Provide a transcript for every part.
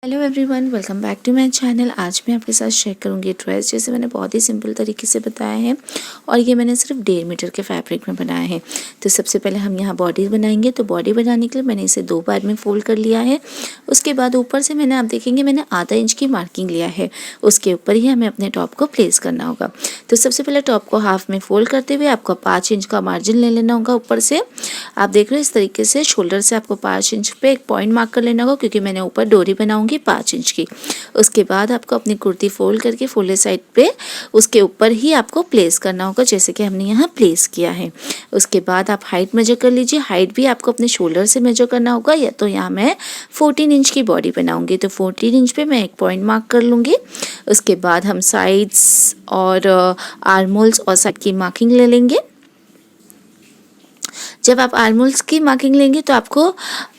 Hello everyone, welcome back to my channel. आज मैं आपके साथ शेयर करूंगी ड्रेस, जैसे मैंने बहुत ही सिंपल तरीके से बताया है और ये मैंने सिर्फ 1.5 मीटर के फैब्रिक में बनाया है। तो सबसे पहले हम यहाँ बॉडी बनाएंगे। तो बॉडी बनाने के लिए मैंने इसे 2 बार में फोल्ड कर लिया है। उसके बाद ऊपर से मैंने, आप देखेंगे, मैंने आधा इंच की मार्किंग लिया है। उसके ऊपर ही हमें अपने टॉप को प्लेस करना होगा। तो सबसे पहले टॉप को हाफ में फोल्ड करते हुए आपको 5 इंच का मार्जिन ले लेना होगा। ऊपर से आप देख रहे हो, इस तरीके से शोल्डर से आपको 5 इंच पे एक पॉइंट मार्क कर लेना होगा, क्योंकि मैंने ऊपर डोरी बनाऊंगी 5 इंच की। उसके बाद आपको अपनी कुर्ती फोल्ड करके फोल्डेड साइड पे उसके ऊपर ही आपको प्लेस करना होगा, जैसे कि हमने यहाँ प्लेस किया है। उसके बाद आप हाइट मेजर कर लीजिए। हाइट भी आपको अपने शोल्डर से मेजर करना होगा। या तो यहाँ मैं 14 इंच की बॉडी बनाऊंगी, तो 14 इंच पे मैं एक पॉइंट मार्क कर लूँगी। उसके बाद हम साइड्स और आर्म होल्स और साइड की मार्किंग ले लेंगे। जब आप आर्म होल्स की मार्किंग लेंगे तो आपको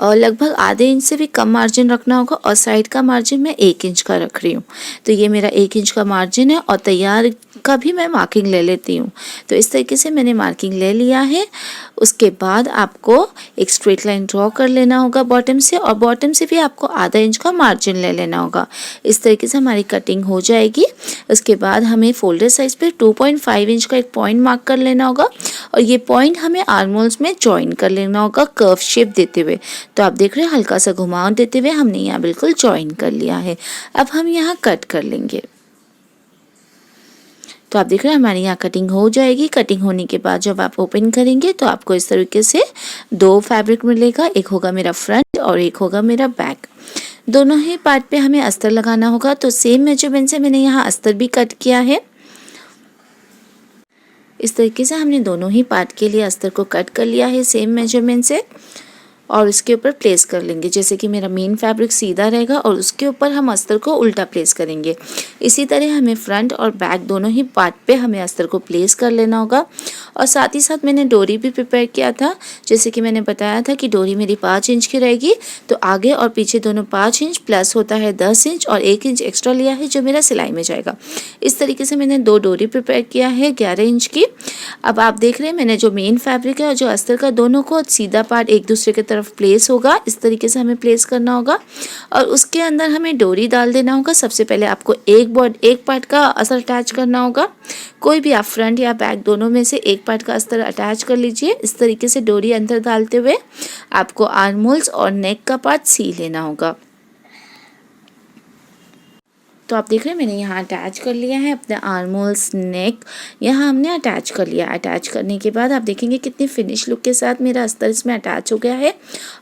लगभग आधे इंच से भी कम मार्जिन रखना होगा, और साइड का मार्जिन मैं 1 इंच का रख रही हूँ। तो ये मेरा 1 इंच का मार्जिन है, और तैयार का भी मैं मार्किंग ले लेती हूँ। तो इस तरीके से मैंने मार्किंग ले लिया है। उसके बाद आपको एक स्ट्रेट लाइन ड्रॉ कर लेना होगा बॉटम से, और बॉटम से भी आपको आधा इंच का मार्जिन ले लेना होगा। इस तरीके से हमारी कटिंग हो जाएगी। उसके बाद हमें फोल्डर साइज पे 2.5 इंच का एक पॉइंट मार्क कर लेना होगा, और ये पॉइंट हमें आर्म होल्स में जॉइन कर लेना होगा कर्व शेप देते हुए। तो आप देख रहे हैं, हल्का सा घुमाव देते हुए हमने यहाँ बिल्कुल जॉइन कर लिया है। अब हम यहाँ कट कर लेंगे। तो आप देख रहे हैं, हमारी यहाँ कटिंग हो जाएगी। कटिंग होने के बाद जब आप ओपन करेंगे तो आपको इस तरीके से 2 फैब्रिक मिलेगा। एक होगा मेरा फ्रंट और एक होगा मेरा बैक। दोनों ही पार्ट पे हमें अस्तर लगाना होगा। तो सेम मेजरमेंट से मैंने यहाँ अस्तर भी कट किया है। इस तरीके से हमने दोनों ही पार्ट के लिए अस्तर को कट कर लिया है सेम मेजरमेंट से, और उसके ऊपर प्लेस कर लेंगे। जैसे कि मेरा मेन फैब्रिक सीधा रहेगा और उसके ऊपर हम अस्तर को उल्टा प्लेस करेंगे। इसी तरह हमें फ्रंट और बैक दोनों ही पार्ट पे हमें अस्तर को प्लेस कर लेना होगा। और साथ ही साथ मैंने डोरी भी प्रिपेयर किया था। जैसे कि मैंने बताया था कि डोरी मेरी 5 इंच की रहेगी, तो आगे और पीछे दोनों 5 इंच प्लस होता है 10 इंच, और 1 इंच एक्स्ट्रा लिया है जो मेरा सिलाई में जाएगा। इस तरीके से मैंने 2 डोरी प्रिपेयर किया है 11 इंच की। अब आप देख रहे हैं, मैंने जो मेन फैब्रिक है और जो अस्तर का, दोनों को सीधा पार्ट एक दूसरे की तरफ प्लेस होगा। इस तरीके से हमें प्लेस करना होगा, और उसके अंदर हमें डोरी डाल देना होगा। सबसे पहले आपको एक पार्ट का अस्तर अटैच करना होगा। कोई भी आप फ्रंट या बैक दोनों में से एक पार्ट का अस्तर अटैच कर लीजिए। इस तरीके से डोरी अंदर डालते हुए आपको आर्म होल्स और नेक का पार्ट सी लेना होगा। तो आप देख रहे हैं, मैंने यहाँ अटैच कर लिया है अपने आर्म होल्स, नेक यहाँ हमने अटैच कर लिया। अटैच करने के बाद आप देखेंगे कितनी फिनिश लुक के साथ मेरा अस्तर इसमें अटैच हो गया है,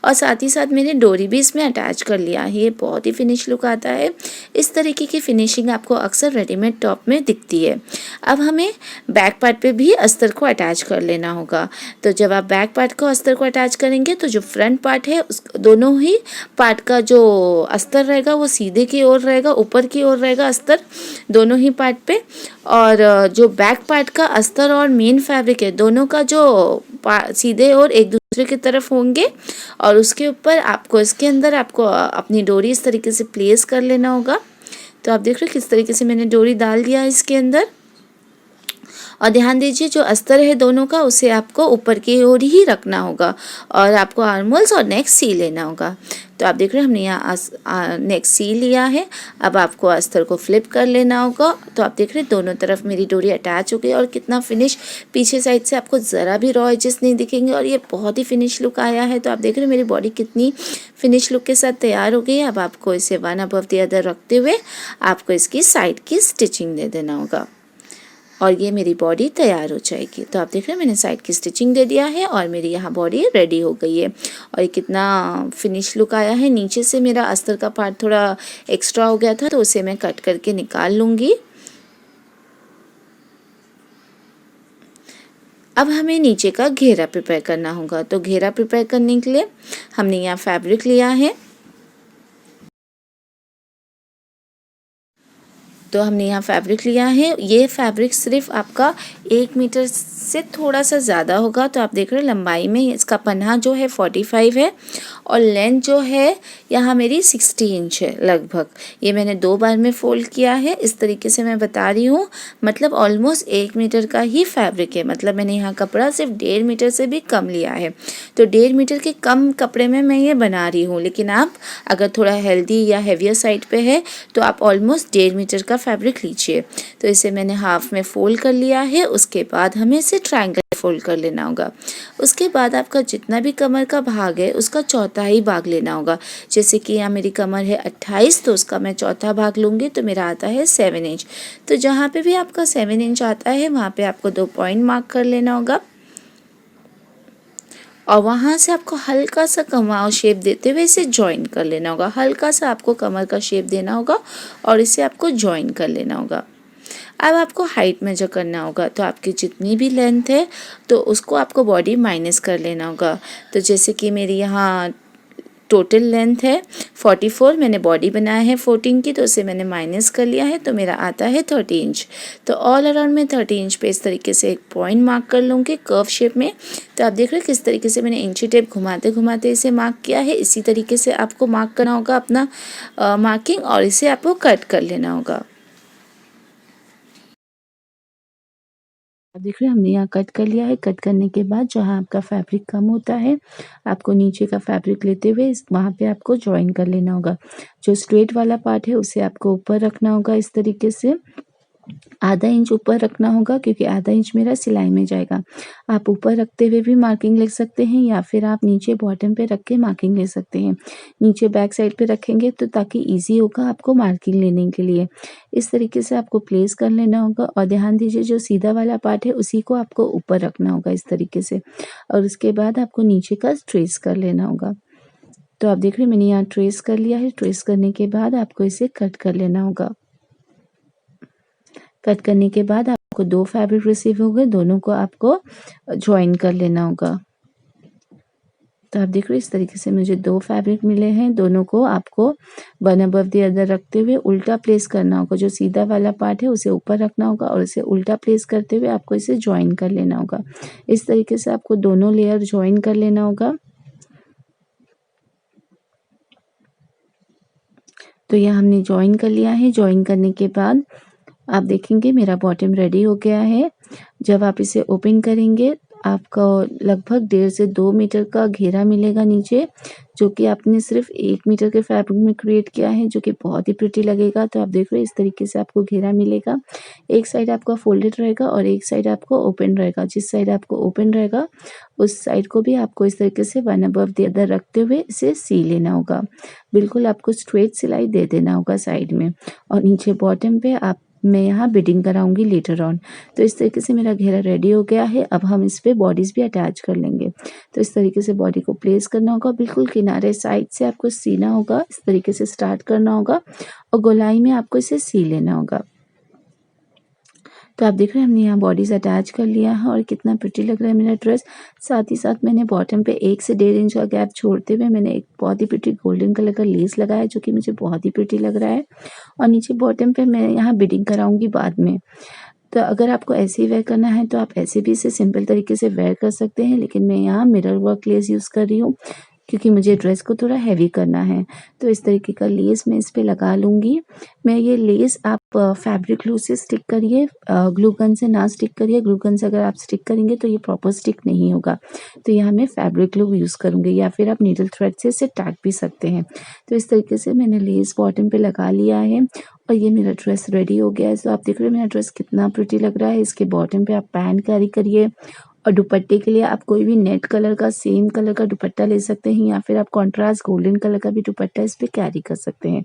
और साथ ही साथ मैंने डोरी भी इसमें अटैच कर लिया है। ये बहुत ही फिनिश लुक आता है। इस तरीके की फिनिशिंग आपको अक्सर रेडीमेड टॉप में दिखती है। अब हमें बैक पार्ट पे भी अस्तर को अटैच कर लेना होगा। तो जब आप बैक पार्ट को अस्तर को अटैच करेंगे तो जो फ्रंट पार्ट है उस दोनों ही पार्ट का जो अस्तर रहेगा वो सीधे की ओर रहेगा, ऊपर की ओर रहेगा अस्तर दोनों ही पार्ट पे। और जो बैक पार्ट का अस्तर और मेन फैब्रिक है, दोनों का जो सीधे और एक दूसरे की तरफ होंगे, और उसके ऊपर आपको, इसके अंदर आपको अपनी डोरी इस तरीके से प्लेस कर लेना होगा। तो आप देख रहे हो किस तरीके से मैंने डोरी डाल दिया है इसके अंदर। और ध्यान दीजिए, जो अस्तर है दोनों का, उसे आपको ऊपर की ओर ही रखना होगा, और आपको आर्म होल्स और नेक सी लेना होगा। तो आप देख रहे हैं, हमने यहाँ नेक सी लिया है। अब आपको अस्तर को फ्लिप कर लेना होगा। तो आप देख रहे हैं, दोनों तरफ मेरी डोरी अटैच हो गई, और कितना फिनिश पीछे साइड से आपको ज़रा भी रॉ एजेस नहीं दिखेंगे, और ये बहुत ही फिनिश लुक आया है। तो आप देख रहे हैं, मेरी बॉडी कितनी फिनिश लुक के साथ तैयार हो गई है। अब आपको इसे वन अबव द अदर रखते हुए आपको इसकी साइड की स्टिचिंग दे देना होगा, और ये मेरी बॉडी तैयार हो जाएगी। तो आप देख रहे हैं, मैंने साइड की स्टिचिंग दे दिया है, और मेरी यहाँ बॉडी रेडी हो गई है। और ये कितना फिनिश लुक आया है। नीचे से मेरा अस्तर का पार्ट थोड़ा एक्स्ट्रा हो गया था, तो उसे मैं कट करके निकाल लूँगी। अब हमें नीचे का घेरा प्रिपेयर करना होगा। तो घेरा प्रिपेयर करने के लिए हमने यहाँ फैब्रिक लिया है। तो हमने यहाँ फैब्रिक लिया है। ये फैब्रिक सिर्फ आपका 1 मीटर से थोड़ा सा ज़्यादा होगा। तो आप देख रहे हैं लंबाई में इसका पन्ना जो है 45 है और लेंथ जो है यहाँ मेरी 60 इंच है लगभग। ये मैंने 2 बार में फोल्ड किया है। इस तरीके से मैं बता रही हूँ, मतलब ऑलमोस्ट 1 मीटर का ही फैब्रिक है। मतलब मैंने यहाँ कपड़ा सिर्फ 1.5 मीटर से भी कम लिया है। तो 1.5 मीटर के कम कपड़े में मैं ये बना रही हूँ, लेकिन आप अगर थोड़ा हेल्दी या हैवियर साइड पे है तो आप ऑलमोस्ट 1.5 मीटर का फैब्रिक लीजिए। तो इसे मैंने हाफ में फोल्ड कर लिया है। उसके बाद हमें इसे ट्रायंगल फोल्ड कर लेना होगा। उसके बाद आपका जितना भी कमर का भाग है उसका चौथाई भाग लेना होगा। जैसे कि यहाँ मेरी कमर है 28, तो उसका मैं चौथा भाग लूँगी तो मेरा आता है 7 इंच। तो जहाँ पे भी आपका 7 इंच आता है वहाँ पे आपको 2 पॉइंट मार्क कर लेना होगा और वहाँ से आपको हल्का सा कमाव शेप देते हुए इसे ज्वाइन कर लेना होगा। हल्का सा आपको कमर का शेप देना होगा और इसे आपको ज्वाइन कर लेना होगा। अब आपको हाइट मेजर करना होगा। तो आपकी जितनी भी लेंथ है तो उसको आपको बॉडी माइनस कर लेना होगा। तो जैसे कि मेरी यहाँ टोटल लेंथ है 44, मैंने बॉडी बनाया है 14 की, तो उसे मैंने माइनस कर लिया है तो मेरा आता है 30 इंच। तो ऑल अराउंड में 30 इंच पे इस तरीके से एक पॉइंट मार्क कर लूँगी कर्व शेप में। तो आप देख रहे हैं किस तरीके से मैंने इंची टेप घुमाते घुमाते इसे मार्क किया है। इसी तरीके से आपको मार्क करना होगा अपना मार्किंग और इसे आपको कट कर लेना होगा। देख रहे हैं हमने यहाँ कट कर लिया है। कट करने के बाद जहाँ आपका फैब्रिक कम होता है आपको नीचे का फैब्रिक लेते हुए वहाँ पे आपको ज्वाइन कर लेना होगा। जो स्ट्रेट वाला पार्ट है उसे आपको ऊपर रखना होगा इस तरीके से। आधा इंच ऊपर रखना होगा क्योंकि आधा इंच मेरा सिलाई में जाएगा। आप ऊपर रखते हुए भी मार्किंग ले सकते हैं या फिर आप नीचे बॉटम पे रख के मार्किंग ले सकते हैं। नीचे बैक साइड पे रखेंगे तो ताकि इजी होगा आपको मार्किंग लेने के लिए। इस तरीके से आपको प्लेस कर लेना होगा और ध्यान दीजिए जो सीधा वाला पार्ट है उसी को आपको ऊपर रखना होगा इस तरीके से और उसके बाद आपको नीचे का ट्रेस कर लेना होगा। तो आप देख रहे हैं मैंने यहाँ ट्रेस कर लिया है। ट्रेस करने के बाद आपको इसे कट कर लेना होगा। कट करने के बाद आपको 2 फैब्रिक रिसीव हो गए, दोनों को आपको ज्वाइन कर लेना होगा। तो आप देख रहे हैं इस तरीके से मुझे 2 फैब्रिक मिले हैं। दोनों को आपको वन अबव द अदर रखते हुए उल्टा प्लेस करना होगा। जो सीधा वाला पार्ट है उसे ऊपर रखना होगा और इसे उल्टा प्लेस करते हुए आपको इसे ज्वाइन कर लेना होगा। इस तरीके से आपको दोनों लेयर ज्वाइन कर लेना होगा। तो यह हमने ज्वाइन कर लिया है। ज्वाइन करने के बाद आप देखेंगे मेरा बॉटम रेडी हो गया है। जब आप इसे ओपन करेंगे आपको लगभग 1.5 से 2 मीटर का घेरा मिलेगा नीचे, जो कि आपने सिर्फ 1 मीटर के फैब्रिक में क्रिएट किया है, जो कि बहुत ही प्रिटी लगेगा। तो आप देख रहे हैं इस तरीके से आपको घेरा मिलेगा। एक साइड आपका फोल्डेड रहेगा और एक साइड आपको ओपन रहेगा। जिस साइड आपको ओपन रहेगा उस साइड को भी आपको इस तरीके से वन अबव द अदर रखते हुए इसे सी लेना होगा। बिल्कुल आपको स्ट्रेट सिलाई दे देना होगा साइड में और नीचे बॉटम पे आप मैं यहाँ बिडिंग कराऊंगी लेटर ऑन। तो इस तरीके से मेरा घेरा रेडी हो गया है। अब हम इस पे बॉडीज भी अटैच कर लेंगे। तो इस तरीके से बॉडी को प्लेस करना होगा। बिल्कुल किनारे साइड से आपको सीना होगा। इस तरीके से स्टार्ट करना होगा और गोलाई में आपको इसे सी लेना होगा। तो आप देख रहे हैं हमने यहाँ बॉडीज अटैच कर लिया है और कितना प्रिटी लग रहा है मेरा ड्रेस। साथ ही साथ मैंने बॉटम पे 1 से 1.5 इंच का गैप छोड़ते हुए मैंने एक बहुत ही प्रिटी गोल्डन कलर का लेस लगाया जो कि मुझे बहुत ही प्रिटी लग रहा है। और नीचे बॉटम पे मैं यहाँ बिडिंग कराऊंगी बाद में। तो अगर आपको ऐसे ही वेयर करना है तो आप ऐसे भी इसे सिंपल तरीके से वेयर कर सकते हैं, लेकिन मैं यहाँ मिरर वर्क लेस यूज़ कर रही हूँ क्योंकि मुझे ड्रेस को थोड़ा हैवी करना है। तो इस तरीके का लेस मैं इस पे लगा लूँगी। मैं ये लेस आप फैब्रिक ग्लू से स्टिक करिए, ग्लू गन से ना स्टिक करिए। ग्लू गन से अगर आप स्टिक करेंगे तो ये प्रॉपर स्टिक नहीं होगा। तो यहाँ मैं फैब्रिक ग्लू यूज़ करूँगी या फिर आप नीडल थ्रेड से इसे टैग भी सकते हैं। तो इस तरीके से मैंने लेस बॉटम पे लगा लिया है और ये मेरा ड्रेस रेडी हो गया है। तो आप देख रहे हैं मेरा ड्रेस कितना प्रिटी लग रहा है। इसके बॉटम पे आप पैंट कैरी करिए और दुपट्टे के लिए आप कोई भी नेट कलर का सेम कलर का दुपट्टा ले सकते हैं या फिर आप कॉन्ट्रास्ट गोल्डन कलर का भी दुपट्टा इस पे कैरी कर सकते हैं।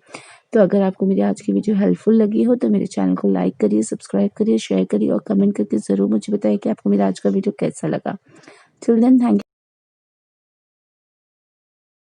तो अगर आपको मेरी आज की वीडियो हेल्पफुल लगी हो तो मेरे चैनल को लाइक करिए, सब्सक्राइब करिए, शेयर करिए और कमेंट करके ज़रूर मुझे बताइए कि आपको मेरा आज का वीडियो कैसा लगा। Till then thank you.